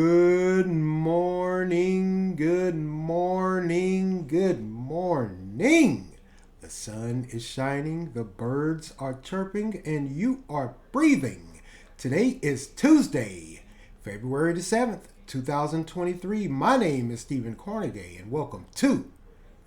Good morning, good morning, good morning. The sun is shining, the birds are chirping, and you are breathing. Today is Tuesday, February the 7th, 2023. My name is Stephen Carnegie, and welcome to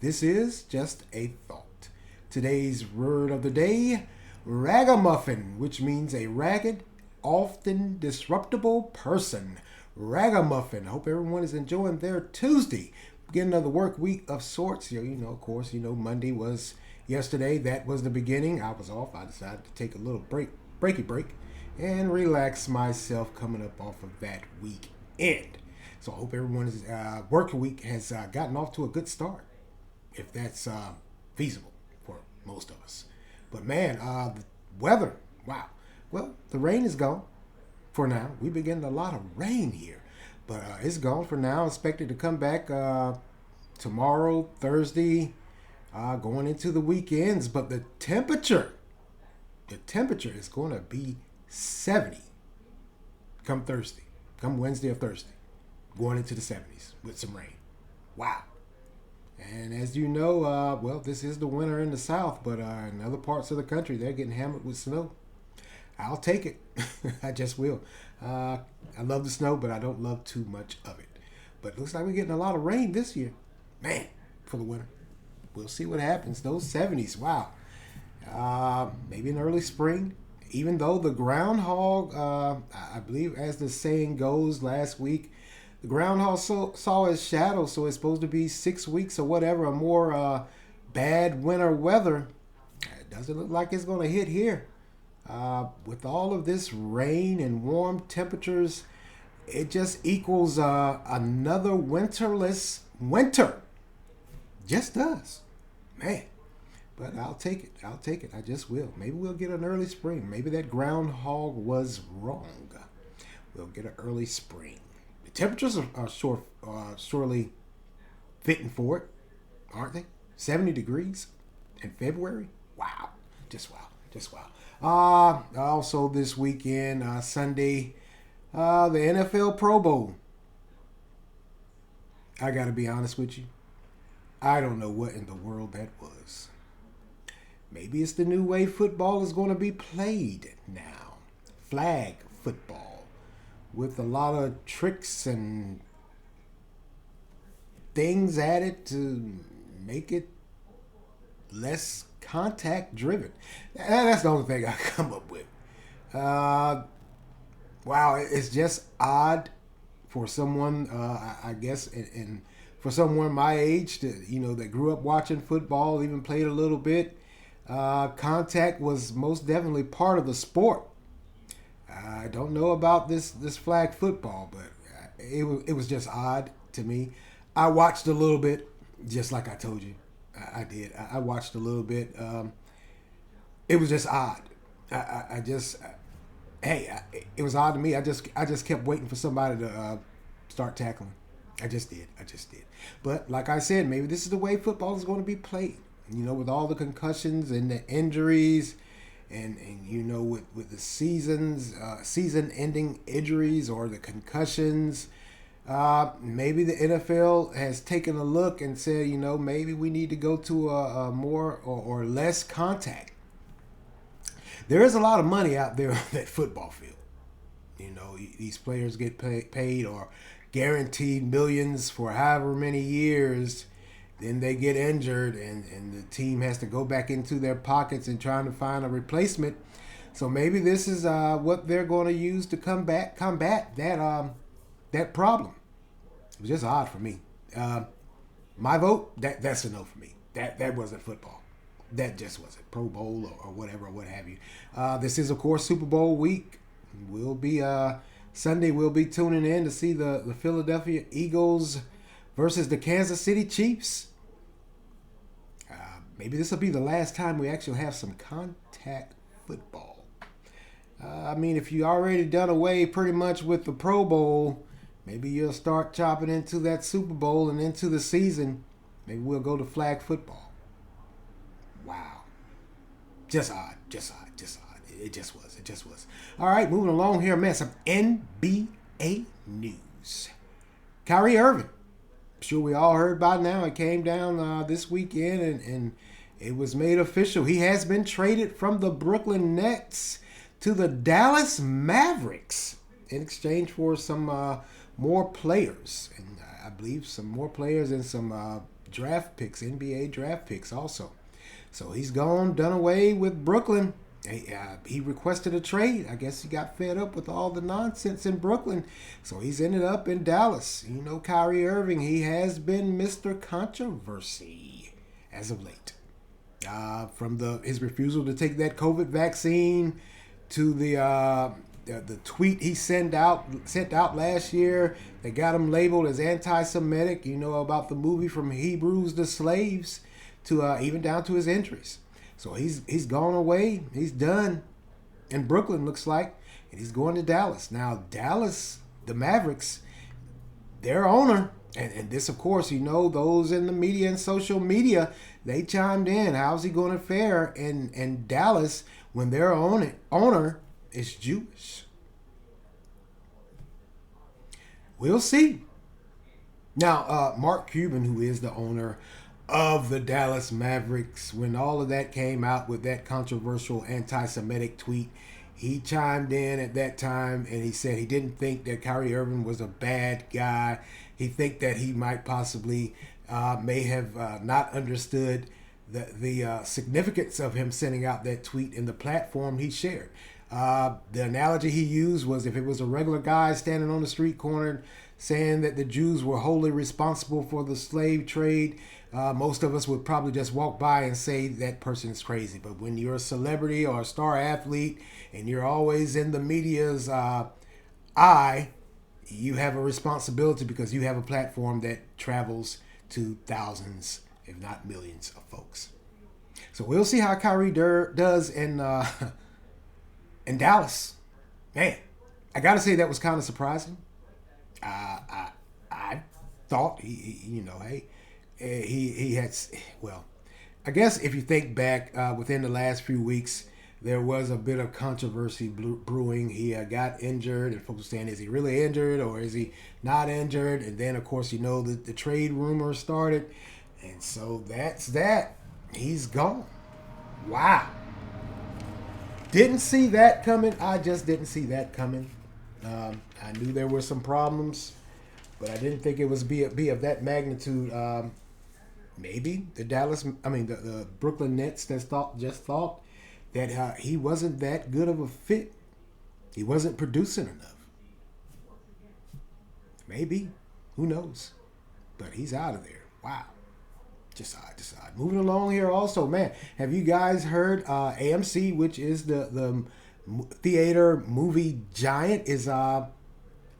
This Is Just a Thought. Today's word of the day, ragamuffin, which means a ragged, often disruptible person. Ragamuffin. Hope everyone is enjoying their Tuesday. Beginning of the work week of sorts. Of course, Monday was yesterday. That was the beginning. I was off. I decided to take a little breaky break, and relax myself coming up off of that weekend. So I hope everyone's work week has gotten off to a good start, if that's feasible for most of us. But man, the weather, wow. Well, the rain is gone for now. We've been getting a lot of rain here, but it's gone for now. Expected to come back tomorrow, Thursday, going into the weekends. But the temperature is going to be 70 come Thursday, come Wednesday or Thursday, going into the 70s with some rain. Wow. And as you know, well, this is the winter in the South, but in other parts of the country, they're getting hammered with snow. I'll take it. I just will. I love the snow, but I don't love too much of it. But it looks like we're getting a lot of rain this year. Man, for the winter. We'll see what happens. Those 70s, wow. Maybe in early spring. Even though the groundhog, I believe as the saying goes last week, the groundhog saw his shadow, so it's supposed to be 6 weeks or whatever, or more bad winter weather. It doesn't look like it's going to hit here. With all of this rain and warm temperatures, it just equals another winterless winter. Just does. Man. But I'll take it. I'll take it. I just will. Maybe we'll get an early spring. Maybe that groundhog was wrong. We'll get an early spring. The temperatures are surely fitting for it, aren't they? 70 degrees in February? Wow. Just wow. Just wow. Also this weekend, Sunday, the NFL Pro Bowl. I gotta be honest with you. I don't know what in the world that was. Maybe it's the new way football is going to be played now. Flag football. With a lot of tricks and things added to make it less contact driven. That's the only thing I come up with. Wow, it's just odd for someone, I guess, and for someone my age that grew up watching football, even played a little bit. Contact was most definitely part of the sport. I don't know about this flag football, but it was just odd to me. I watched a little bit, just like I told you. I did. I watched a little bit. It was just odd. I just, it was odd to me. I just kept waiting for somebody to start tackling. I just did. But like I said, maybe this is the way football is going to be played. With all the concussions and the injuries, and with the season-ending injuries or the concussions. Maybe the NFL has taken a look and said, maybe we need to go to a more or less contact. There is a lot of money out there on that football field. These players get paid or guaranteed millions for however many years. Then they get injured, and the team has to go back into their pockets and trying to find a replacement. So maybe this is what they're going to use to combat that problem. It was just odd for me. My vote, that's a no for me. That wasn't football. That just wasn't Pro Bowl or whatever, or what have you. This is, of course, Super Bowl week. We'll be Sunday. We'll be tuning in to see the Philadelphia Eagles versus the Kansas City Chiefs. Maybe this will be the last time we actually have some contact football. If you already done away pretty much with the Pro Bowl, maybe you'll start chopping into that Super Bowl and into the season. Maybe we'll go to flag football. Wow. Just odd. It just was. All right, moving along here, man. Some NBA news. news. Kyrie Irving. I'm sure we all heard by now. It came down this weekend and it was made official. He has been traded from the Brooklyn Nets to the Dallas Mavericks in exchange for some more players. And I believe some more players and some draft picks, NBA draft picks also. So he's gone, done away with Brooklyn. He requested a trade. I guess he got fed up with all the nonsense in Brooklyn. So he's ended up in Dallas. You know, Kyrie Irving, he has been Mr. Controversy as of late. From his refusal to take that COVID vaccine to the tweet he sent out last year that got him labeled as anti-Semitic, you know, about the movie From Hebrews to Slaves, to even down to his injuries. So he's gone away. He's done in Brooklyn, looks like, and he's going to Dallas. Now, Dallas, the Mavericks, their owner, and this, of course, you know, those in the media and social media, they chimed in. How's he going to fare in Dallas when their owner is Jewish? We'll see. Now, Mark Cuban, who is the owner of the Dallas Mavericks, when all of that came out with that controversial anti-Semitic tweet, he chimed in at that time and he said he didn't think that Kyrie Irving was a bad guy. He think that he might possibly may have not understood the significance of him sending out that tweet in the platform he shared. The analogy he used was if it was a regular guy standing on the street corner saying that the Jews were wholly responsible for the slave trade, most of us would probably just walk by and say that person is crazy. But when you're a celebrity or a star athlete and you're always in the media's eye, you have a responsibility because you have a platform that travels to thousands, if not millions of folks. So we'll see how Kyrie does in Dallas. Man, I got to say that was kind of surprising. I thought he had, well, I guess if you think back within the last few weeks, there was a bit of controversy brewing. He got injured, and folks were saying, is he really injured or is he not injured? And then, of course, you know, the trade rumors started. And so that's that. He's gone. Wow. Didn't see that coming. I just didn't see that coming. I knew there were some problems, but I didn't think it was be of that magnitude. Maybe the Brooklyn Nets just thought that he wasn't that good of a fit. He wasn't producing enough. Maybe. Who knows? But he's out of there. Wow. Just odd. Moving along here also, man, have you guys heard AMC, which is the theater movie giant, is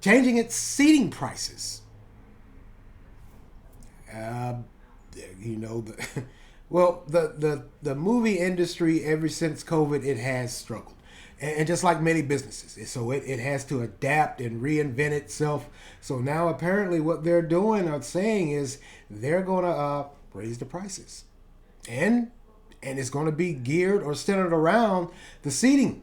changing its seating prices? The movie industry, ever since COVID, it has struggled. And just like many businesses. So it has to adapt and reinvent itself. So now apparently what they're doing or saying is they're going to raise the prices. And it's going to be geared or centered around the seating.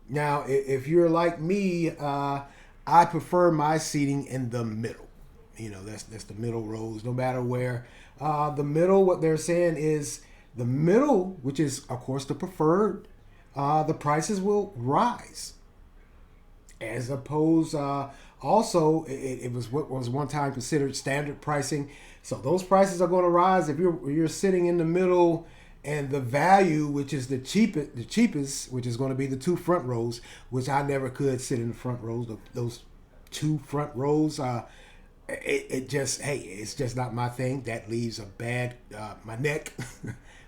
Now, if you're like me, I prefer my seating in the middle. You know, that's the middle rows, no matter where. The middle, what they're saying is the middle, which is, of course, the preferred, the prices will rise. As opposed, also, it was what was one time considered standard pricing. So those prices are going to rise if you're sitting in the middle, and the value, which is the cheapest, which is going to be the two front rows, which I never could sit in the front rows. Those two front rows, it's just not my thing. That leaves a bad, my neck,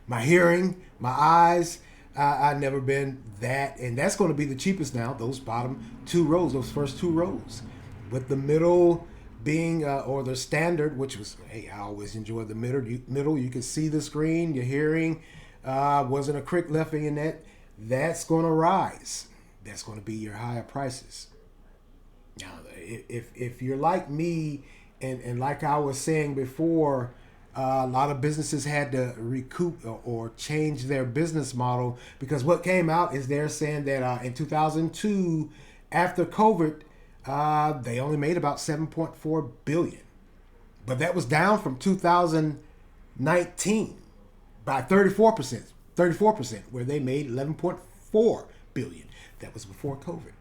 my hearing, my eyes. I've never been that, and that's going to be the cheapest now. Those bottom two rows, those first two rows, with the middle being or the standard, which was, I always enjoyed the middle. You can see the screen, your hearing wasn't a crick left in that. That's going to rise. That's going to be your higher prices. Now, if you're like me, and like I was saying before, a lot of businesses had to recoup or change their business model, because what came out is they're saying that in 2002, after COVID, They only made about 7.4 billion, but that was down from 2019 by 34%. 34%, where they made 11.4 billion. That was before COVID.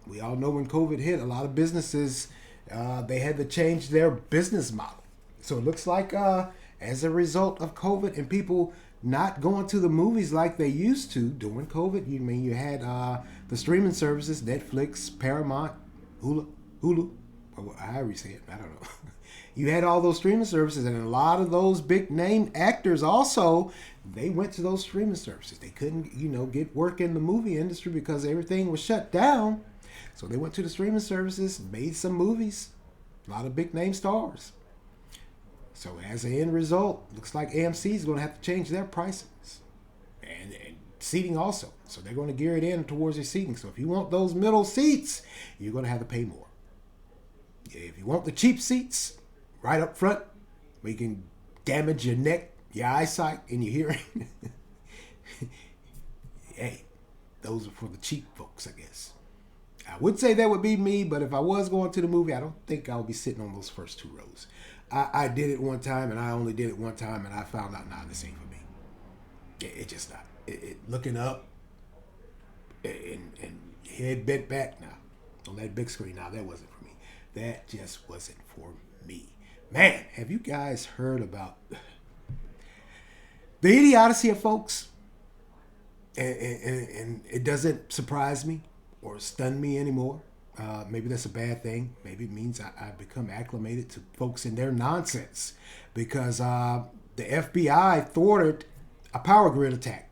We all know when COVID hit, a lot of businesses they had to change their business model. So it looks like as a result of COVID and people not going to the movies like they used to during COVID. You had the streaming services, Netflix, Paramount, Hulu, or however you say it, I don't know. You had all those streaming services, and a lot of those big name actors also, they went to those streaming services. They couldn't, get work in the movie industry because everything was shut down. So they went to the streaming services, made some movies, a lot of big name stars. So as an end result, looks like AMC is going to have to change their prices and seating also. So they're going to gear it in towards your seating. So if you want those middle seats, you're going to have to pay more. If you want the cheap seats, right up front, where you can damage your neck, your eyesight, and your hearing, hey, those are for the cheap folks, I guess. I would say that would be me, but if I was going to the movie, I don't think I would be sitting on those first two rows. I did it one time, and I only did it one time, and I found out, this ain't for me. It just not. Looking up and head bent back now on that big screen, that wasn't for me. That just wasn't for me. Man, have you guys heard about the idiocy of folks? And it doesn't surprise me or stun me anymore. Maybe that's a bad thing. Maybe it means I've become acclimated to folks and their nonsense because the FBI thwarted a power grid attack.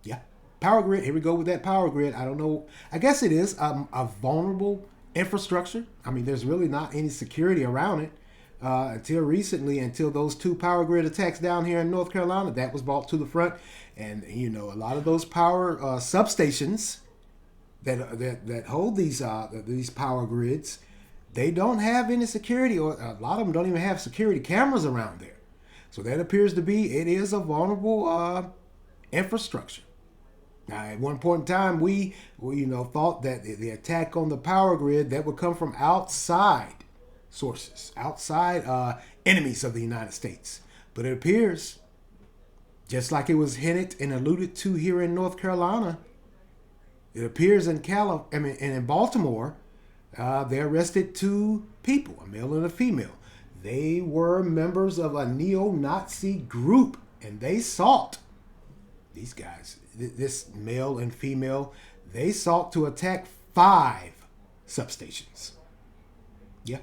Yeah, power grid. Here we go with that power grid. I don't know. I guess it is a vulnerable infrastructure. There's really not any security around it. Until recently, until those two power grid attacks down here in North Carolina, that was brought to the front. And, a lot of those power substations that hold these power grids, they don't have any security, or a lot of them don't even have security cameras around there. So that appears to be, it is a vulnerable infrastructure. Now, at one point in time, we thought that the attack on the power grid that would come from outside sources, outside enemies of the United States. But it appears, just like it was hinted and alluded to here in North Carolina, it appears in in Baltimore, they arrested two people, a male and a female. They were members of a neo-Nazi group, and they sought, these guys, this male and female, they sought to attack 5 substations. Yeah.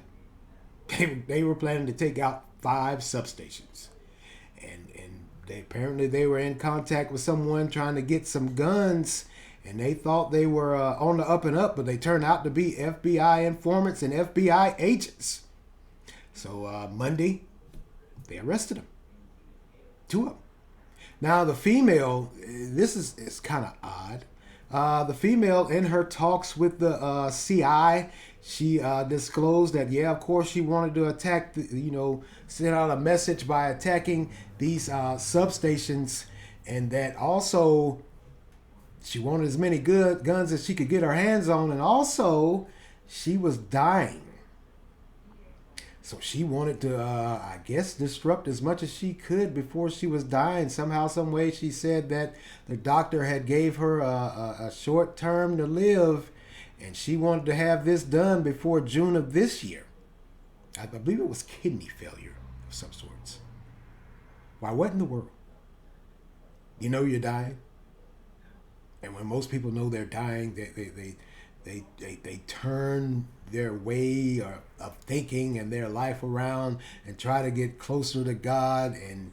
They were planning to take out 5 substations. And they were in contact with someone trying to get some guns, and they thought they were on the up and up, but they turned out to be FBI informants and FBI agents. So Monday, they arrested them. 2 of them. Now the female, this is kind of odd. The female, in her talks with the CI, she disclosed that, yeah, of course she wanted to attack, send out a message by attacking these substations, and that also she wanted as many guns as she could get her hands on, and also she was dying. So she wanted to, I guess, disrupt as much as she could before she was dying. Somehow, some way, she said that the doctor had gave her a short term to live, and she wanted to have this done before June of this year. I believe it was kidney failure of some sorts. Why, what in the world? You're dying, and when most people know they're dying, they turn their way of thinking and their life around and try to get closer to God, and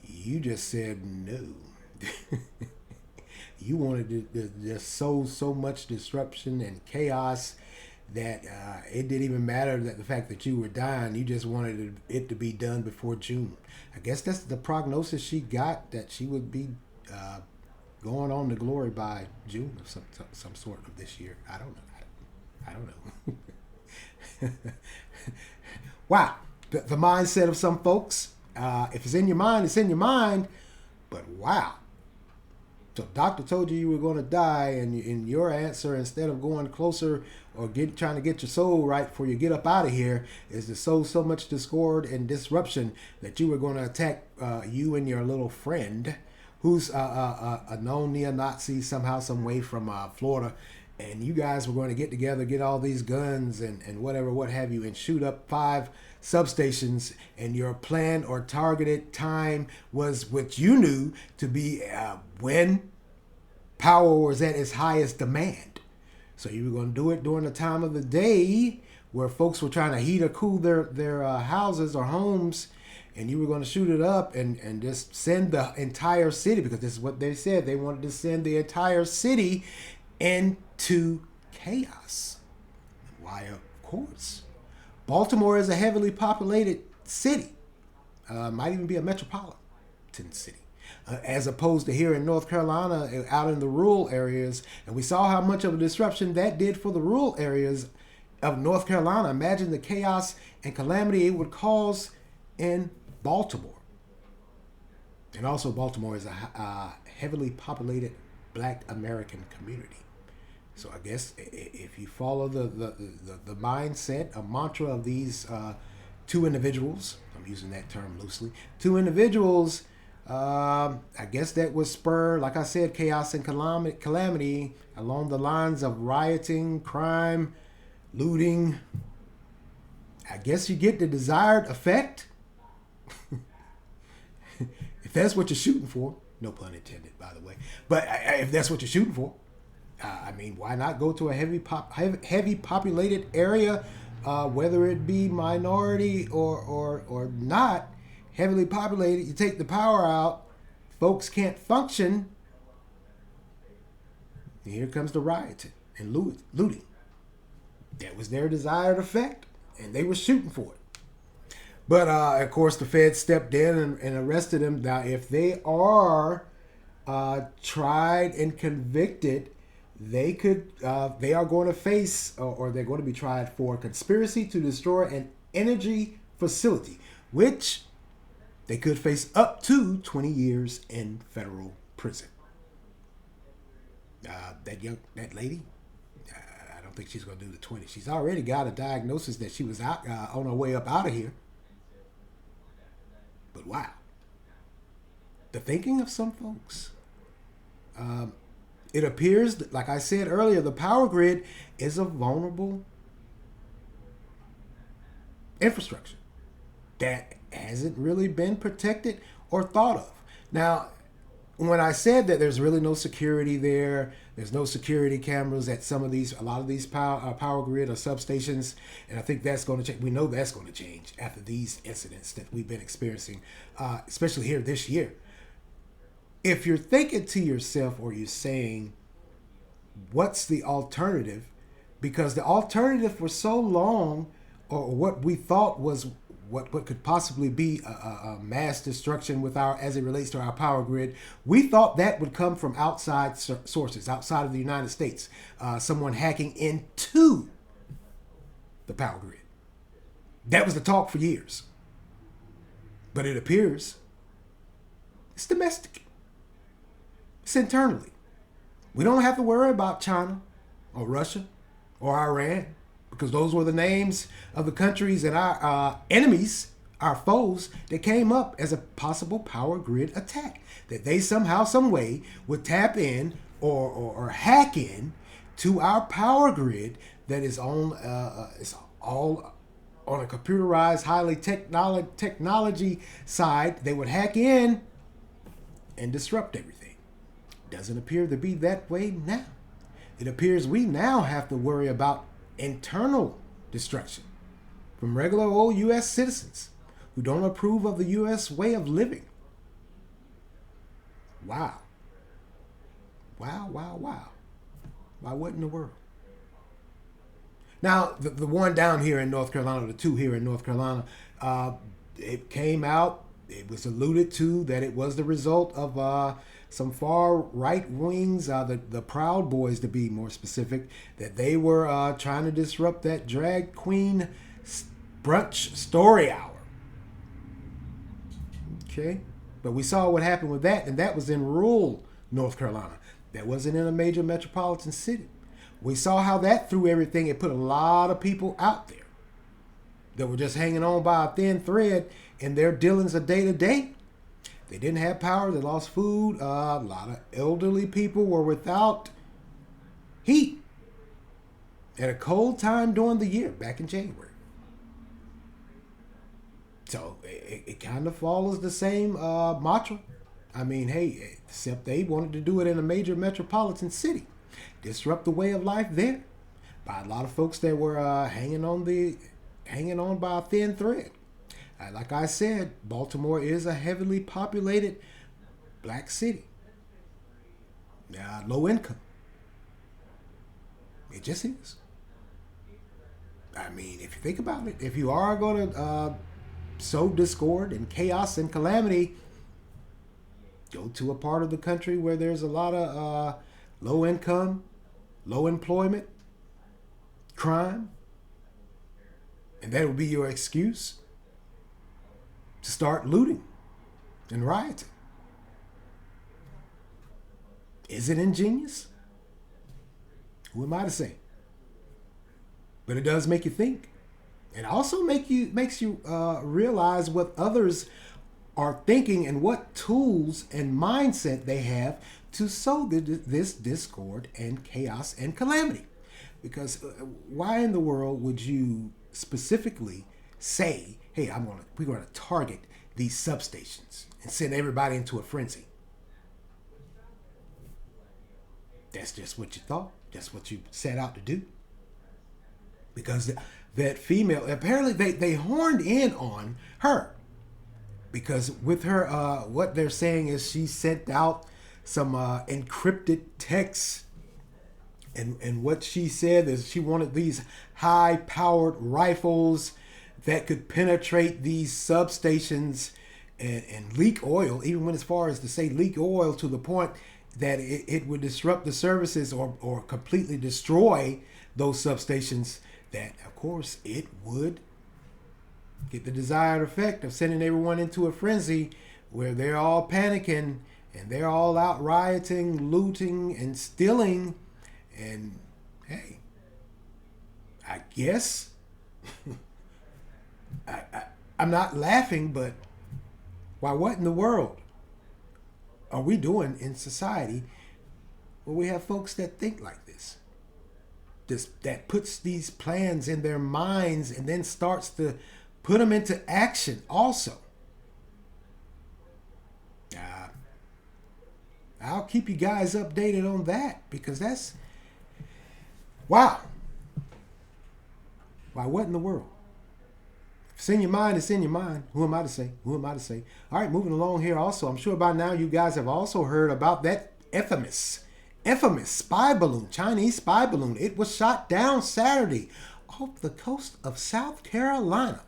you just said no. You wanted to just so much disruption and chaos that it didn't even matter that the fact that you were dying. You just wanted it to be done before June. I guess that's the prognosis she got, that she would be going on to glory by June of some sort of this year. I don't know. Wow. The mindset of some folks. If it's in your mind, it's in your mind. But wow. So doctor told you were going to die, and in your answer, instead of going closer or trying to get your soul right before you get up out of here is to sow so much discord and disruption that you were going to attack you and your little friend who's a known neo-Nazi somehow, some way from Florida. And you guys were going to get together, get all these guns and whatever, what have you, and shoot up 5 substations. And your planned or targeted time was what you knew to be when power was at its highest demand. So you were going to do it during the time of the day where folks were trying to heat or cool their houses or homes. And you were going to shoot it up and just send the entire city, because this is what they said. They wanted to send the entire city into chaos. Why, of course. Baltimore is a heavily populated city. Might even be a metropolitan city. As opposed to here in North Carolina, out in the rural areas. And we saw how much of a disruption that did for the rural areas of North Carolina. Imagine the chaos and calamity it would cause in Baltimore. And also Baltimore is a heavily populated Black American community. So I guess if you follow the mindset, a mantra of these 2 individuals, I'm using that term loosely, 2 individuals, I guess that would spur, like I said, chaos and calamity along the lines of rioting, crime, looting. I guess you get the desired effect. If that's what you're shooting for, no pun intended, by the way. But if that's what you're shooting for, I mean, why not go to a heavy populated area, whether it be minority or not heavily populated? You take the power out, folks can't function. And here comes the rioting and looting. That was their desired effect, and they were shooting for it. But of course, the feds stepped in and arrested them. Now, if they are tried and convicted, they are going to face, or they're going to be tried for conspiracy to destroy an energy facility, which they could face up to 20 years in federal prison. That lady, I don't think she's going to do the 20. She's already got a diagnosis that she was out on her way up out of here. But wow, the thinking of some folks. It appears that, like I said earlier, the power grid is a vulnerable infrastructure that hasn't really been protected or thought of. Now, when I said that there's really no security there's no security cameras at a lot of these power grid or substations, and I think that's going to change. We know that's going to change after these incidents that we've been experiencing, especially here this year. If you're thinking to yourself, or you're saying, what's the alternative? Because the alternative for so long, or what we thought was what could possibly be a mass destruction as it relates to our power grid, we thought that would come from outside sources, outside of the United States. Someone hacking into the power grid. That was the talk for years. But it appears it's domestic. It's internally. We don't have to worry about China or Russia or Iran, because those were the names of the countries and our enemies, our foes, that came up as a possible power grid attack. That they somehow, some way would tap in or hack in to our power grid that is on it's all on a computerized, highly technology side. They would hack in and disrupt everything. Doesn't appear to be that way now. It appears we now have to worry about internal destruction from regular old U.S. citizens who don't approve of the U.S. way of living. Wow. Wow. Why, what in the world? Now, the one down here in North Carolina, the 2 here in North Carolina, it came out, it was alluded to that it was the result of some far right wings, the Proud Boys to be more specific, that they were trying to disrupt that drag queen brunch story hour. Okay, but we saw what happened with that, and that was in rural North Carolina. That wasn't in a major metropolitan city. We saw how that threw everything. It put a lot of people out there that were just hanging on by a thin thread in their dealings of day to day. They didn't have power. They lost food. A lot of elderly people were without heat at a cold time during the year, back in January. So it kind of follows the same mantra. I mean, hey, except they wanted to do it in a major metropolitan city, disrupt the way of life there by a lot of folks that were hanging on by a thin thread. Like I said, Baltimore is a heavily populated black city. Low income. It just is. I mean, if you think about it, if you are going to sow discord and chaos and calamity, go to a part of the country where there's a lot of low income, low employment, crime, and that will be your excuse to start looting and rioting. Is it ingenious? Who am I to say? But it does make you think. It also makes you realize what others are thinking and what tools and mindset they have to sow this discord and chaos and calamity. Because why in the world would you specifically say, hey, we're going to target these substations and send everybody into a frenzy? That's just what you thought. That's what you set out to do. Because that female, apparently they horned in on her. Because with her, what they're saying is she sent out some encrypted texts. And what she said is she wanted these high-powered rifles that could penetrate these substations and leak oil, even went as far as to say leak oil to the point that it would disrupt the services or completely destroy those substations. That, of course, it would get the desired effect of sending everyone into a frenzy where they're all panicking and they're all out rioting, looting, and stealing. And, hey, I guess I'm not laughing, but why, what in the world are we doing in society where we have folks that think like this? That puts these plans in their minds and then starts to put them into action also. I'll keep you guys updated on that because that's, wow. Why, what in the world? If it's in your mind, it's in your mind. Who am I to say? Who am I to say? All right, moving along here also. I'm sure by now you guys have also heard about that infamous spy balloon, Chinese spy balloon. It was shot down Saturday off the coast of South Carolina.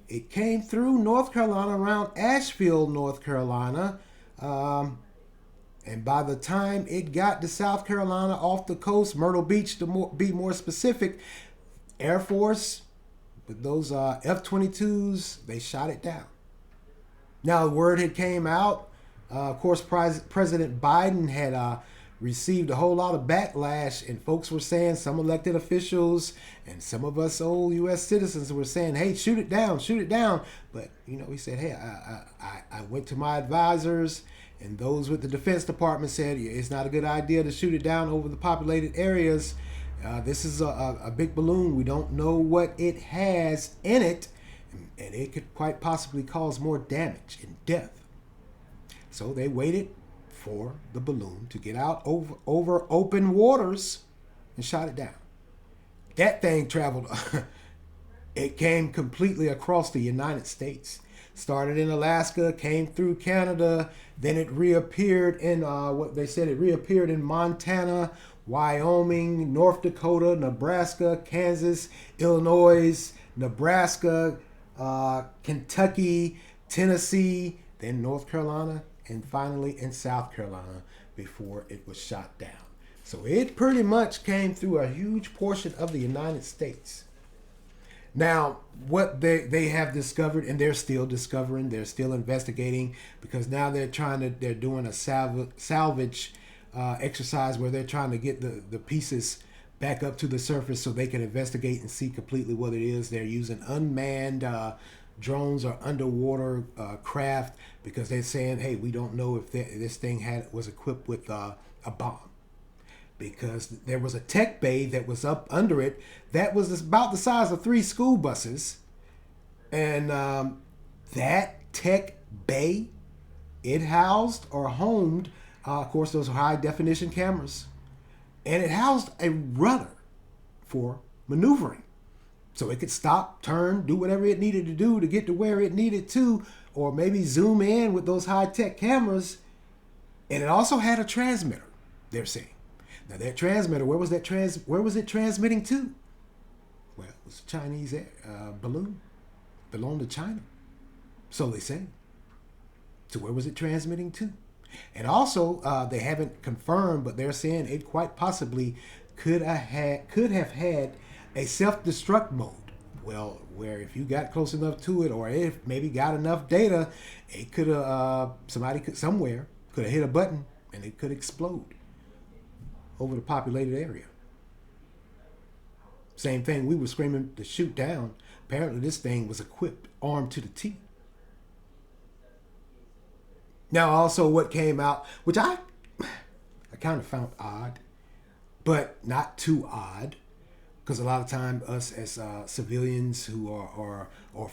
It came through North Carolina around Asheville, North Carolina. And by the time it got to South Carolina off the coast, Myrtle Beach to be more specific, Air Force with those F-22s, they shot it down. Now, the word had came out. Of course, President Biden had received a whole lot of backlash, and folks were saying, some elected officials and some of us old U.S. citizens were saying, hey, shoot it down. But, he said, hey, I went to my advisors, and those with the Defense Department said, it's not a good idea to shoot it down over the populated areas. This is a big balloon. We don't know what it has in it, and it could quite possibly cause more damage and death. So they waited for the balloon to get out over open waters and shot it down. That thing traveled, it came completely across the United States. Started in Alaska, came through Canada, then it reappeared in it reappeared in Montana, Wyoming, North Dakota, Nebraska, Kansas, Illinois, Nebraska, Kentucky, Tennessee, then North Carolina, and finally in South Carolina before it was shot down. So it pretty much came through a huge portion of the United States. Now, what they have discovered, and they're still discovering, they're still investigating, because now they're doing a salvage exercise where they're trying to get the pieces back up to the surface so they can investigate and see completely what it is. They're using unmanned drones or underwater craft because they're saying, hey, we don't know if this thing was equipped with a bomb. Because there was a tech bay that was up under it that was about the size of 3 school buses. And that tech bay, it housed or homed, of course, those high definition cameras. And it housed a rudder for maneuvering. So it could stop, turn, do whatever it needed to do to get to where it needed to, or maybe zoom in with those high-tech cameras. And it also had a transmitter, they're saying. Now that transmitter, where was it transmitting to? Well, it was a Chinese balloon. Belonged to China. So they say. So where was it transmitting to? And also, they haven't confirmed, but they're saying it quite possibly could have had a self-destruct mode. Well, where if you got close enough to it, or if maybe got enough data, it could have somewhere could have hit a button and it could explode over the populated area. Same thing, we were screaming to shoot down. Apparently, this thing was equipped, armed to the teeth. Now, also what came out, which I kind of found odd, but not too odd, because a lot of time us as civilians who are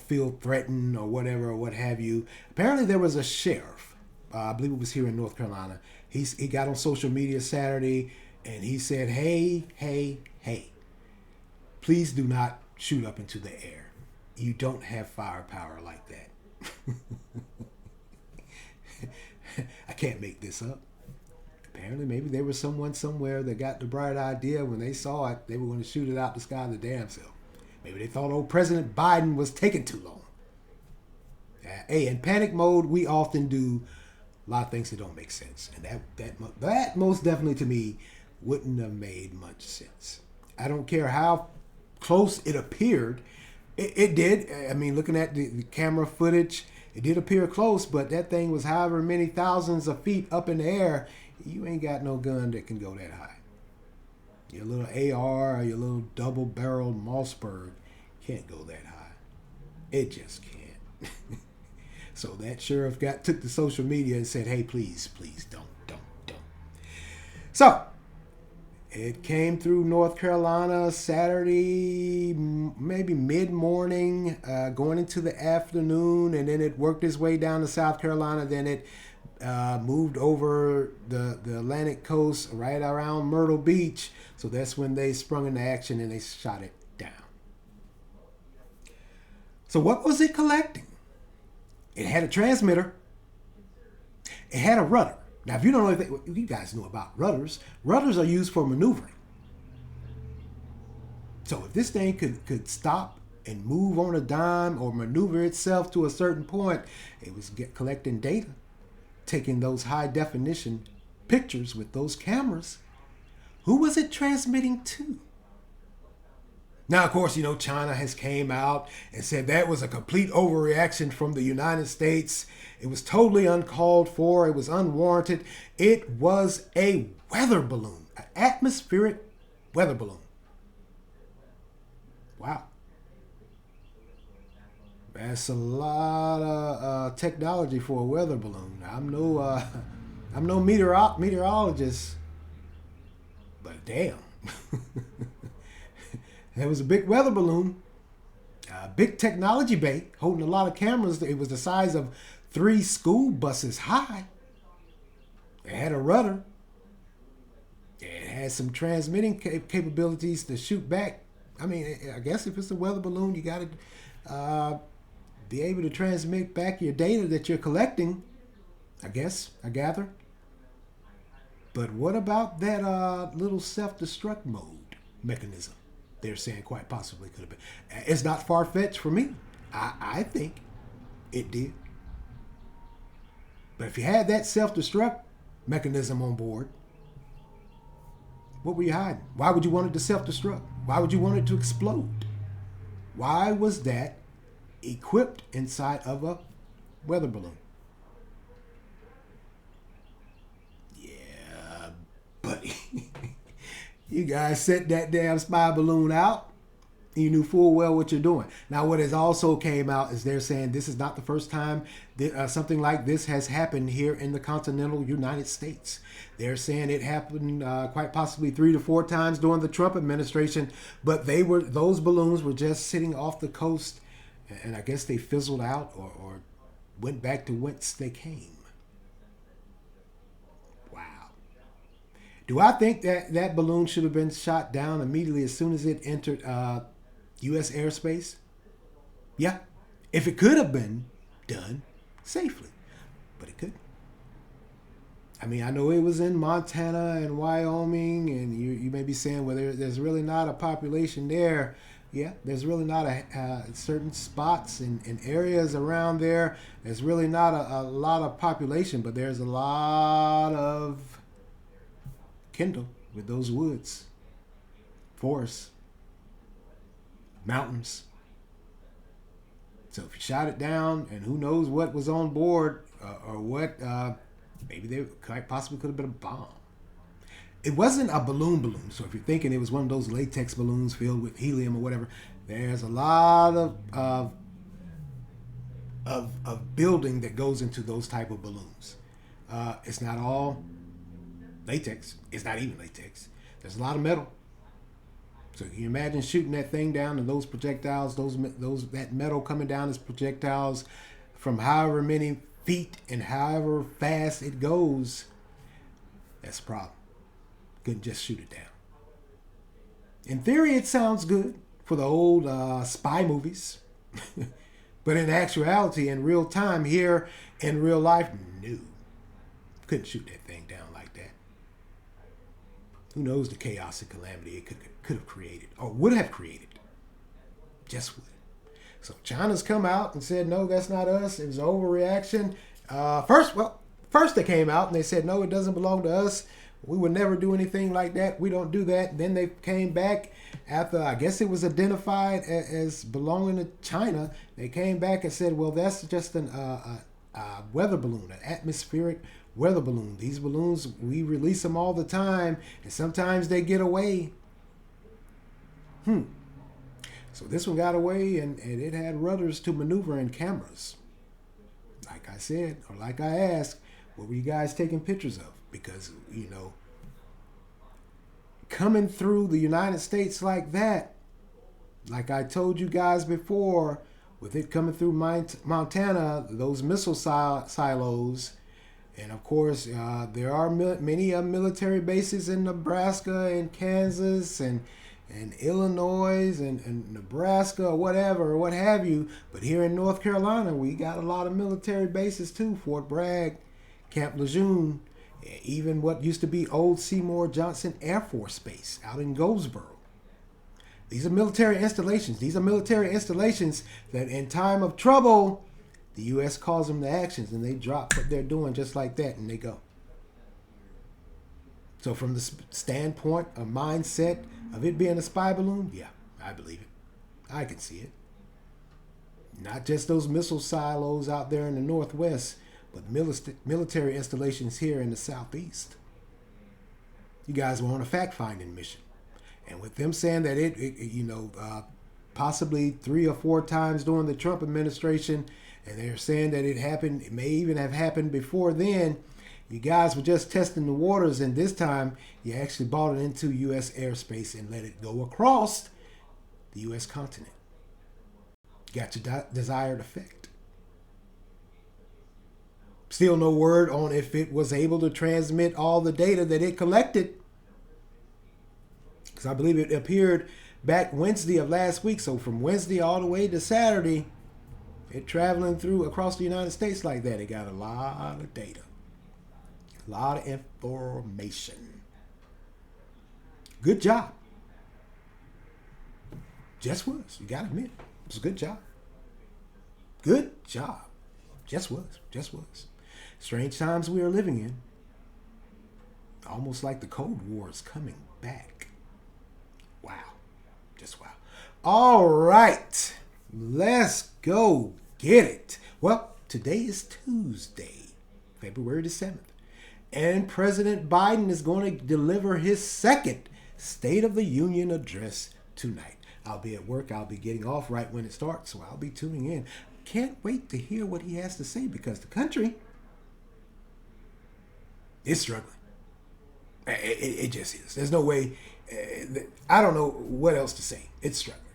feel threatened or whatever or what have you. Apparently, there was a sheriff. I believe it was here in North Carolina. He got on social media Saturday and he said, "Hey, hey, hey! Please do not shoot up into the air. You don't have firepower like that." I can't make this up. Apparently, maybe there was someone somewhere that got the bright idea when they saw it, they were going to shoot it out the sky of the damn self. Maybe they thought old President Biden was taking too long. Hey, in panic mode, we often do a lot of things that don't make sense. And that most definitely to me wouldn't have made much sense. I don't care how close it appeared. It did. I mean, looking at the camera footage, it did appear close, but that thing was however many thousands of feet up in the air. You ain't got no gun that can go that high. Your little AR or your little double-barreled Mossberg can't go that high. It just can't. So that sheriff took to social media and said, "Hey, please, don't." So it came through North Carolina Saturday, maybe mid-morning, going into the afternoon, and then it worked its way down to South Carolina. Then it moved over the Atlantic coast right around Myrtle Beach. So that's when they sprung into action and they shot it down. So what was it collecting? It had a transmitter. It had a rudder. Now, if you don't know you guys know about rudders. Rudders are used for maneuvering. So if this thing could stop and move on a dime or maneuver itself to a certain point, it was collecting data, taking those high definition pictures with those cameras. Who was it transmitting to? Now, of course, China has came out and said that was a complete overreaction from the United States. It was totally uncalled for. It was unwarranted. It was a weather balloon, an atmospheric weather balloon. Wow. That's a lot of technology for a weather balloon. I'm no meteorologist, but damn. There was a big weather balloon, a big technology bay holding a lot of cameras. It was the size of 3 school buses high. It had a rudder. It had some transmitting capabilities to shoot back. I mean, I guess if it's a weather balloon, you got to be able to transmit back your data that you're collecting. I gather. But what about that little self-destruct mode mechanism? They're saying quite possibly could have been. It's not far-fetched for me. I think it did. But if you had that self-destruct mechanism on board, what were you hiding? Why would you want it to self-destruct? Why would you want it to explode? Why was that equipped inside of a weather balloon? Yeah, buddy. You guys set that damn spy balloon out. You knew full well what you're doing. Now, what has also came out is they're saying this is not the first time that something like this has happened here in the continental United States. They're saying it happened quite possibly 3 to 4 times during the Trump administration, but those balloons were just sitting off the coast, and I guess they fizzled out or went back to whence they came. Wow. Do I think that balloon should have been shot down immediately as soon as it entered U.S. airspace? Yeah. If it could have been done safely, but it couldn't. I mean, I know it was in Montana and Wyoming, and you may be saying, well, there's really not a population there. Yeah, there's really not certain spots and areas around there. There's really not a lot of population, but there's a lot of kindle with those woods, forests, mountains. So if you shot it down, and who knows what was on board, or what, maybe there quite possibly could have been a bomb. It wasn't a balloon. So if you're thinking it was one of those latex balloons filled with helium or whatever, there's a lot of building that goes into those type of balloons. It's not all latex. It's not even latex. There's a lot of metal. So can you imagine shooting that thing down, and those projectiles, that metal coming down as projectiles from however many feet and however fast it goes? That's a problem. Couldn't just shoot it down. In theory, it sounds good for the old spy movies. But in actuality, in real time, here in real life, no. Couldn't shoot that thing down like that. Who knows the chaos and calamity it could have created, or would have created. Just would. So China's come out and said, no, that's not us. It was an overreaction. First they came out and they said, no, it doesn't belong to us. We would never do anything like that. We don't do that. Then they came back after, I guess it was identified as belonging to China. They came back and said, well, that's just a weather balloon, an atmospheric weather balloon. These balloons, we release them all the time, and sometimes they get away. So this one got away, and it had rudders to maneuver and cameras. Like I said, or like I asked, what were you guys taking pictures of? Because, coming through the United States like that, like I told you guys before, with it coming through Montana, those missile silos, and of course, there are many military bases in Nebraska and Kansas and Illinois and Nebraska or whatever, or what have you. But here in North Carolina, we got a lot of military bases too. Fort Bragg, Camp Lejeune, even what used to be Old Seymour Johnson Air Force Base out in Goldsboro. These are military installations. These are military installations that in time of trouble, the U.S. calls them to actions, and they drop what they're doing just like that, and they go. So from the standpoint of mindset of it being a spy balloon, yeah, I believe it. I can see it. Not just those missile silos out there in the Northwest, but military installations here in the Southeast. You guys were on a fact-finding mission. And with them saying that it possibly 3 or 4 times during the Trump administration, and they're saying that it may even have happened before then, you guys were just testing the waters, and this time you actually brought it into U.S. airspace and let it go across the U.S. continent. Got your desired effect. Still no word on if it was able to transmit all the data that it collected. Because I believe it appeared back Wednesday of last week. So from Wednesday all the way to Saturday, it traveling through across the United States like that. It got a lot of data. A lot of information. Good job. Just was. You got to admit. It was a good job. Good job. Just was. Strange times we are living in. Almost like the Cold War is coming back. Wow. Just wow. All right. Let's go get it. Well, today is Tuesday, February the 7th. And President Biden is going to deliver his second State of the Union address tonight. I'll be at work. I'll be getting off right when it starts, so I'll be tuning in. Can't wait to hear what he has to say because the country is struggling. It just is. There's no way. I don't know what else to say. It's struggling.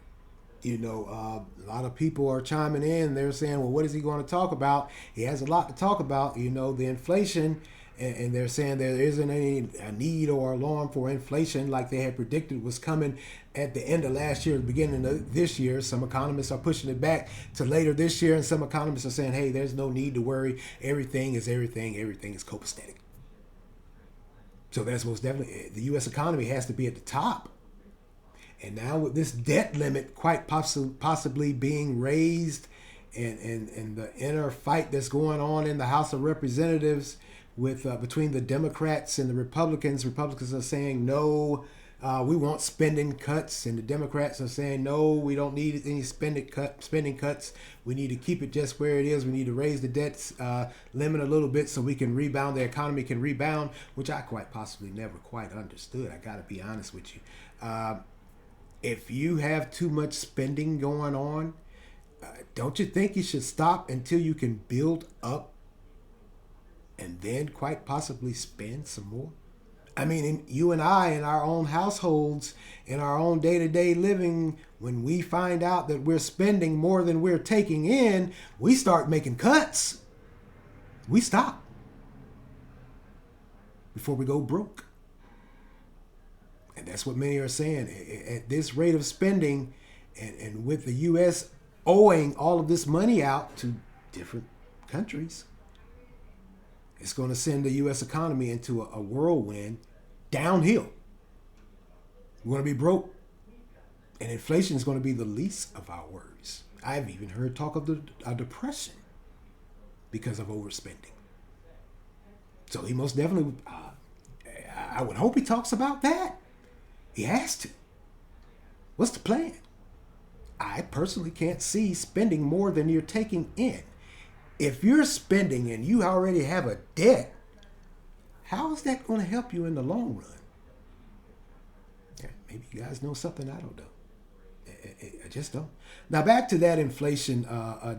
A lot of people are chiming in. They're saying, well, what is he going to talk about? He has a lot to talk about. The inflation, and they're saying there isn't any need or alarm for inflation like they had predicted was coming at the end of last year, the beginning of this year. Some economists are pushing it back to later this year, and some economists are saying, hey, there's no need to worry. Everything is copacetic. So that's most definitely, the U.S. economy has to be at the top. And now with this debt limit quite possibly being raised and the inner fight that's going on in the House of Representatives with between the Democrats and the Republicans are saying no, we want spending cuts, and the Democrats are saying no, we don't need any spending cuts. We need to keep it just where it is. We need to raise the debt limit a little bit so we can rebound. The economy can rebound, which I quite possibly never quite understood. I got to be honest with you. If you have too much spending going on, don't you think you should stop until you can build up and then quite possibly spend some more? I mean, you and I in our own households, in our own day-to-day living, when we find out that we're spending more than we're taking in, we start making cuts. We stop before we go broke. And that's what many are saying. At this rate of spending, and with the U.S. owing all of this money out to different countries, it's going to send the U.S. economy into a whirlwind downhill. We're going to be broke. And inflation is going to be the least of our worries. I've even heard talk of a depression because of overspending. So he most definitely, I would hope he talks about that. He has to. What's the plan? I personally can't see spending more than you're taking in. If you're spending and you already have a debt, how is that going to help you in the long run? Yeah, maybe you guys know something I don't know. I just don't. Now back to that inflation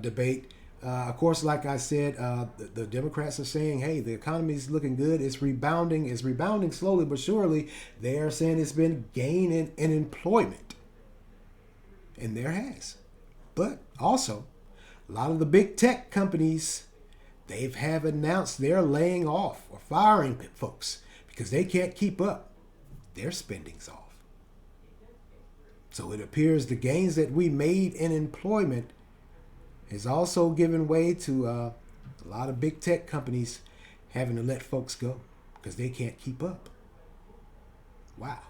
debate. Of course, like I said, the Democrats are saying, hey, the economy is looking good. It's rebounding slowly but surely. They are saying it's been gain in employment. And there has. But also, a lot of the big tech companies, they have announced they're laying off or firing folks because they can't keep up. Their spending's off. So it appears the gains that we made in employment has also given way to a lot of big tech companies having to let folks go because they can't keep up. Wow.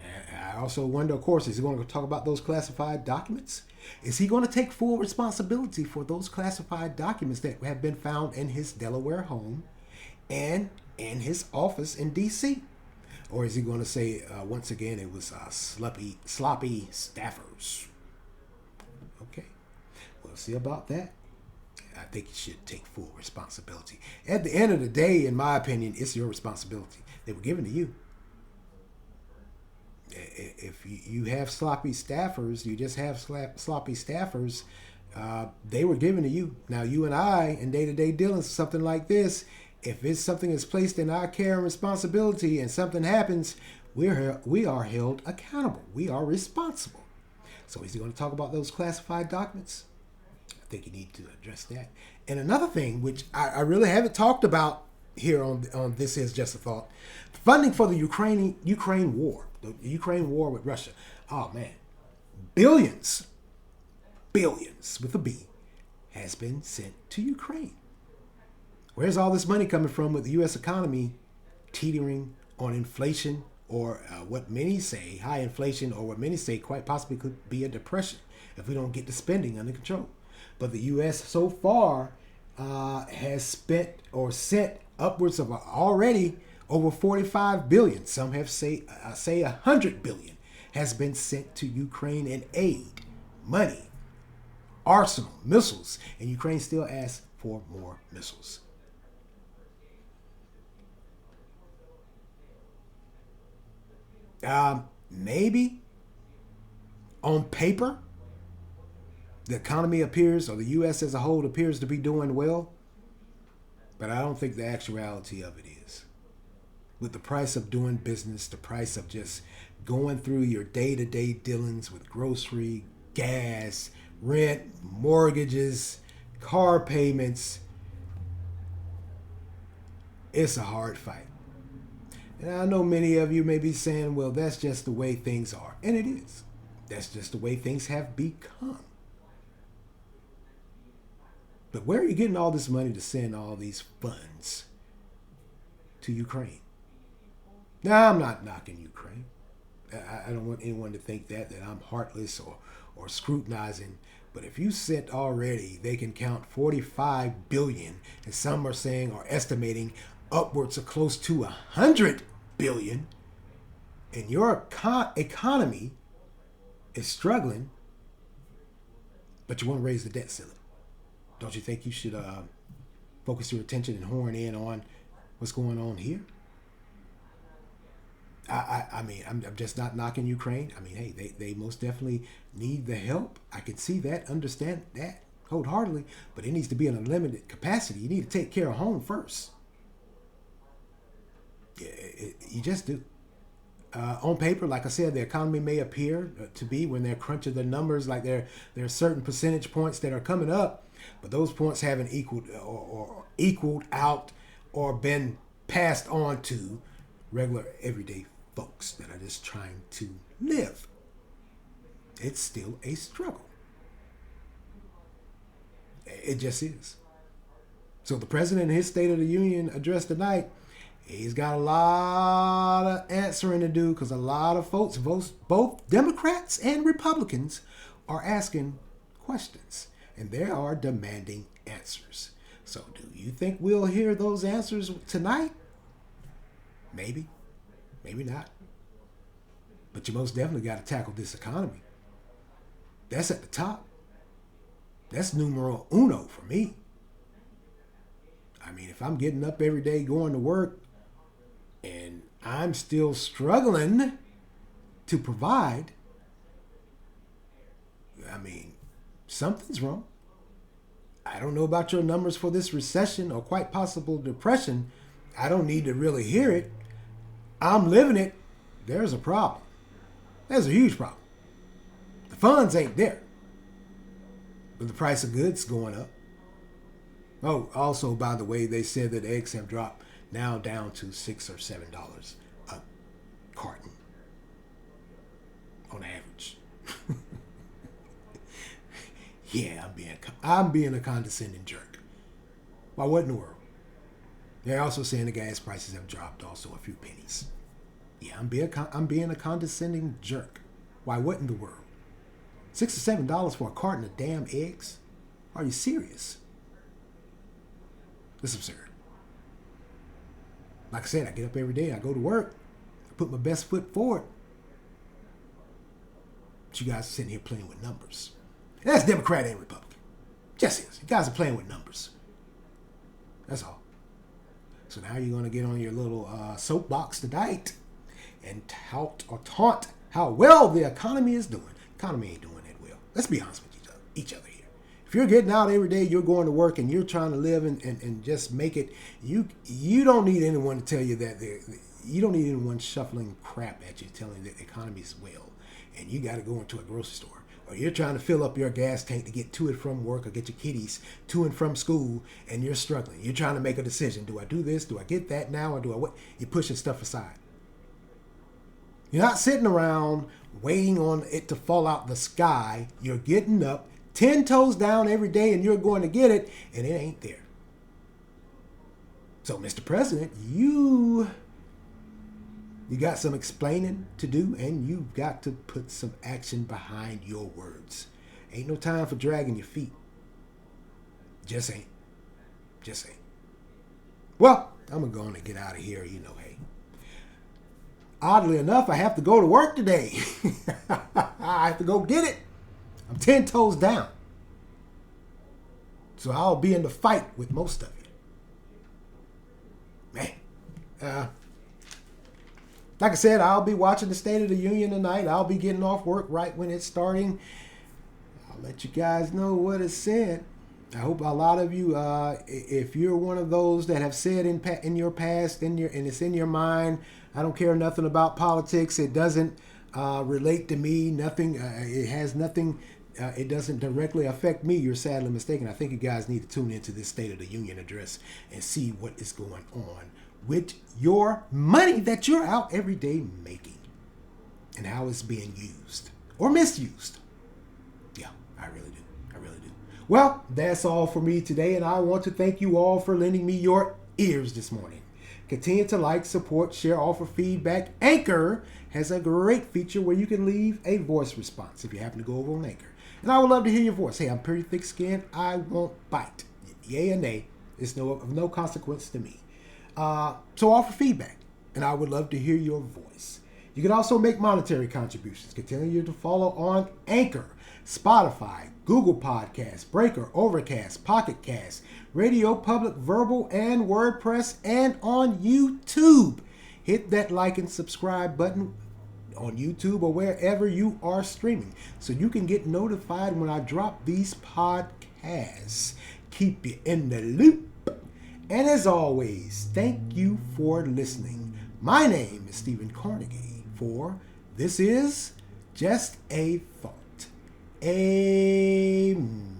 And I also wonder, of course, is he going to talk about those classified documents? Is he going to take full responsibility for those classified documents that have been found in his Delaware home and in his office in D.C.? Or is he going to say, once again, it was sloppy staffers? Okay. We'll see about that. I think you should take full responsibility. At the end of the day, in my opinion, it's your responsibility. They were given to you. If you have sloppy staffers, you just have sloppy staffers, they were given to you. Now, you and I, in day-to-day dealings, something like this, if it's something that's placed in our care and responsibility and something happens, we are held accountable. We are responsible. So is he going to talk about those classified documents? I think you need to address that. And another thing, which I really haven't talked about here on This Is Just a Thought, funding for the Ukraine war, the Ukraine war with Russia. Oh man, billions with a B has been sent to Ukraine. Where's all this money coming from with the U.S. economy teetering on inflation, or what many say high inflation, or what many say quite possibly could be a depression if we don't get the spending under control? But the U.S. so far has spent or sent upwards of already over $45 billion. Some have say $100 billion has been sent to Ukraine in aid, money, arsenal, missiles, and Ukraine still asks for more missiles. Maybe on paper, the economy appears, or the U.S. as a whole appears to be doing well, but I don't think the actuality of it is. With the price of doing business, the price of just going through your day-to-day dealings with grocery, gas, rent, mortgages, car payments, it's a hard fight. And I know many of you may be saying, well, that's just the way things are. And it is. That's just the way things have become. But where are you getting all this money to send all these funds to Ukraine? Now, I'm not knocking Ukraine. I don't want anyone to think that I'm heartless or scrutinizing. But if you said already they can count 45 billion, and some are saying or estimating upwards of close to 100 billion, and your economy is struggling, but you want to raise the debt ceiling, don't you think you should focus your attention and horn in on what's going on here? I mean, I'm just not knocking Ukraine. I mean, hey, they most definitely need the help. I can see that, understand that wholeheartedly, but it needs to be in a limited capacity. You need to take care of home first. Yeah, you just do. On paper, like I said, the economy may appear to be, when they're crunching the numbers, like there are certain percentage points that are coming up, but those points haven't equaled out or been passed on to regular everyday folks that are just trying to live. It's still a struggle. It just is. So the president in his State of the Union address tonight, he's got a lot of answering to do, because a lot of folks, both Democrats and Republicans, are asking questions, and they are demanding answers. So do you think we'll hear those answers tonight? Maybe. Maybe not. But you most definitely got to tackle this economy. That's at the top. That's numero uno for me. I mean, if I'm getting up every day going to work and I'm still struggling to provide, I mean, something's wrong. I don't know about your numbers for this recession or quite possible depression. I don't need to really hear it. I'm living it. There's a problem. There's a huge problem. The funds ain't there. But the price of goods going up. Oh, also, by the way, they said that eggs have dropped now down to $6 or $7 a carton on average. Yeah, I'm being a condescending jerk. Why, what in the world? They're also saying the gas prices have dropped also a few pennies. Yeah, I'm being a condescending jerk. Why, what in the world? $6 or $7 for a carton of damn eggs? Are you serious? It's absurd. Like I said, I get up every day, I go to work, I put my best foot forward. But you guys are sitting here playing with numbers. And that's Democrat and Republican. Just is. You guys are playing with numbers. That's all. So now you're going to get on your little soapbox tonight and taunt how well the economy is doing. The economy ain't doing that well. Let's be honest with each other here. If you're getting out every day, you're going to work, and you're trying to live and just make it, you don't need anyone to tell you that. You don't need anyone shuffling crap at you telling you that the economy is well, and you got to go into a grocery store. Or you're trying to fill up your gas tank to get to and from work or get your kiddies to and from school, and you're struggling. You're trying to make a decision. Do I do this? Do I get that now? Or do I what? You're pushing stuff aside. You're not sitting around waiting on it to fall out the sky. You're getting up 10 toes down every day, and you're going to get it, and it ain't there. So, Mr. President, you got some explaining to do, and you've got to put some action behind your words. Ain't no time for dragging your feet. Just ain't. Just ain't. Well, I'm going to go on and get out of here. You know, hey. Oddly enough, I have to go to work today. I have to go get it. I'm 10 toes down. So I'll be in the fight with most of you. Man. Like I said, I'll be watching the State of the Union tonight. I'll be getting off work right when it's starting. I'll let you guys know what is said. I hope a lot of you, if you're one of those that have said in your past, and it's in your mind, I don't care nothing about politics. It doesn't relate to me. Nothing. It has nothing. It doesn't directly affect me. You're sadly mistaken. I think you guys need to tune into this State of the Union address and see what is going on with your money that you're out every day making and how it's being used or misused. Yeah, I really do. Well, that's all for me today, and I want to thank you all for lending me your ears this morning. Continue to like, support, share, offer feedback. Anchor has a great feature where you can leave a voice response if you happen to go over on Anchor. And I would love to hear your voice. Hey, I'm pretty thick-skinned. I won't bite. Yay or nay. It's of no consequence to me. So offer feedback, and I would love to hear your voice. You can also make monetary contributions. Continue to follow on Anchor, Spotify, Google Podcasts, Breaker, Overcast, Pocket Cast, Radio Public, Verbal, and WordPress, and on YouTube. Hit that like and subscribe button on YouTube or wherever you are streaming so you can get notified when I drop these podcasts. Keep you in the loop. And as always, thank you for listening. My name is Stephen Carnegie for This Is Just a Thought. Amen.